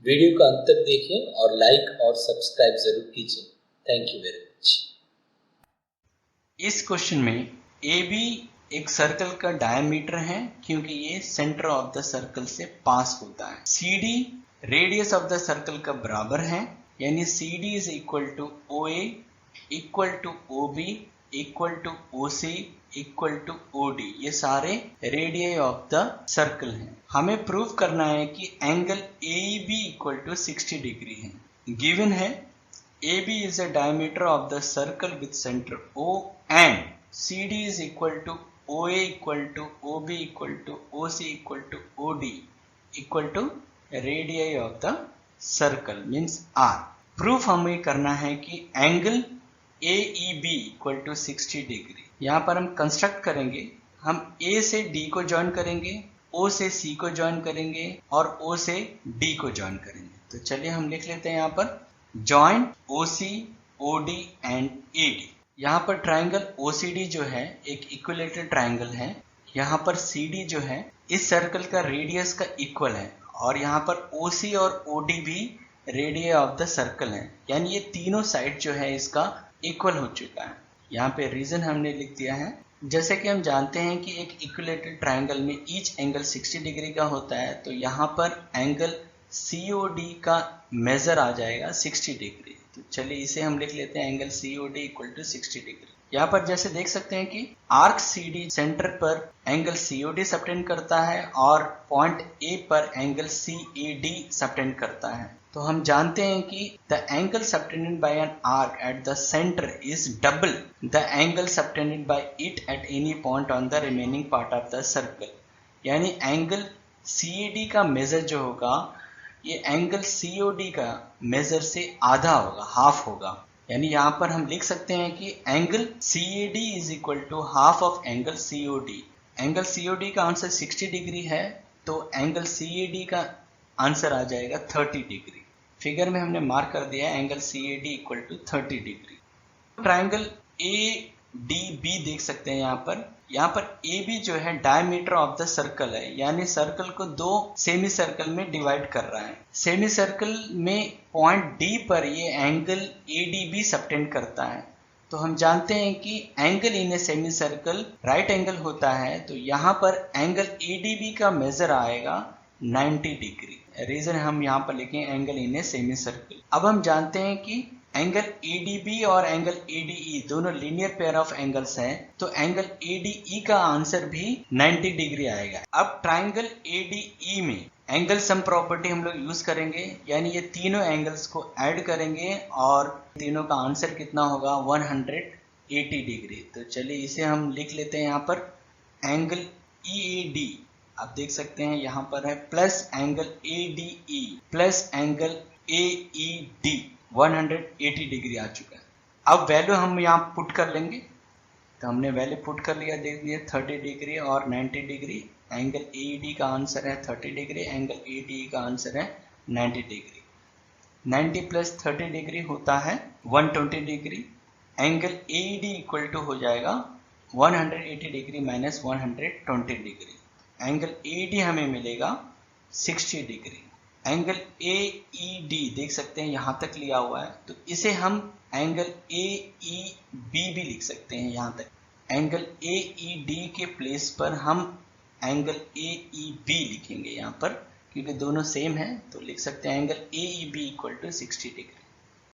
Video का अंत तक देखें और लाइक और सब्सक्राइब जरूर कीजिए। Thank you very much. इस क्वेश्चन में ए बी एक सर्कल का डायमीटर है क्योंकि ये सेंटर ऑफ द सर्कल से पास होता है। C D radius of the circle का बराबर है, यानी C D is equal to O A equal to O B equal to O C equal to O D. ये सारे रेडियस ऑफ द सर्कल हैं। हमें प्रूव करना है कि angle A B equal to 60 degree है। गिवन है AB is a diameter of the circle with center O and CD is equal to OA equal to OB equal to OC equal to OD equal to radii of the circle means R। Proof हमें करना है कि angle AEB equal to 60 degree. यहाँ पर हम construct करेंगे। हम A से D को ज्वाइन करेंगे, O से C को ज्वाइन करेंगे और O से D को ज्वाइन करेंगे। तो चलिए हम लिख लेते हैं यहाँ पर joint OC, OD and AD। यहाँ पर ट्राइंगल OCD जो है एक इक्विलेटरल ट्राइंगल है। यहाँ पर CD जो है इस सर्कल का रेडियस का इक्वल है और यहाँ पर OC और OD भी रेडियस ऑफ द सर्कल है, यानी ये तीनों साइड जो है इसका इक्वल हो चुका है। यहाँ पे रीजन हमने लिख दिया है। जैसे कि हम जानते हैं कि एक इक्विलेटरल ट्राइंगल में ईच एंगल 60 डिग्री का होता है, तो यहाँ पर एंगल COD का मेजर आ जाएगा 60 डिग्री। तो चलिए इसे हम लिख लेते हैं angle COD equal to 60 degree. यहाँ पर जैसे देख सकते हैं कि आर्क CD सेंटर पर एंगल COD सबटेंड करता है और पॉइंट A पर एंगल CAD सबटेंड करता है। तो हम जानते हैं कि the angle subtended by an arc at the centre is double the angle subtended by it at any point on the remaining part of the circle. यानी angle CAD का major जो होगा ये एंगल COD का major से आधा होगा, half होगा। यानी यहाँ पर हम लिख सकते हैं कि angle CAD is equal to half of angle COD। Angle COD का आंसर 60 डिग्री है, तो एंगल CAD का आंसर आ जाएगा 30 डिग्री। फिगर में हमने मार्क कर दिया है angle CAD equal to 30 degree. Triangle ADB देख सकते हैं यहाँ पर AB जो है डायमीटर ऑफ द सर्कल है, यानी सर्कल को दो सेमी सर्कल में डिवाइड कर रहा है। सेमी सर्कल में पॉइंट D पर ये एंगल ADB सबटेंड करता है। तो हम जानते हैं कि angle in a semi circle right angle होता है, तो यहाँ पर एंगल ADB का मेजर आएगा 90 डिग्री। रीजन हम यहाँ पर लिखें angle in a semi circle. अब हम जानते हैं कि एंगल ADB और एंगल ADE दोनों लीनियर पेयर ऑफ एंगल्स हैं, तो एंगल ADE का आंसर भी 90 डिग्री आएगा। अब ट्राइंगल ADE में एंगल सम प्रॉपर्टी हम लोग यूज करेंगे, यानी ये तीनों एंगल्स को ऐड करेंगे और तीनों का आंसर कितना होगा 180 डिग्री। तो चलिए इसे हम लिख लेते हैं यहाँ पर एंगल EAD। आप देख सकते हैं यहाँ पर है plus angle ADE plus angle AED 180 degree आ चुका है। अब वैल्यू हम यहाँ पुट कर लेंगे, तो हमने वैल्यू पुट कर लिया, देख लिया 30 डिग्री और 90 डिग्री। एंगल AED का आंसर है 30 डिग्री, एंगल ADE का आंसर है 90 डिग्री। 90 प्लस 30 डिग्री होता है 120 degree. Angle AED equal to हो जाएगा 180 degree minus 120 degree. Angle AED हमें मिलेगा 60 डिग्री। एंगल AED देख सकते हैं यहाँ तक लिया हुआ है, तो इसे हम एंगल AEB भी लिख सकते हैं यहाँ तक। एंगल AED के प्लेस पर हम एंगल AEB लिखेंगे यहाँ पर, क्योंकि दोनों सेम है, तो लिख सकते हैं angle AEB equal to 60 degree.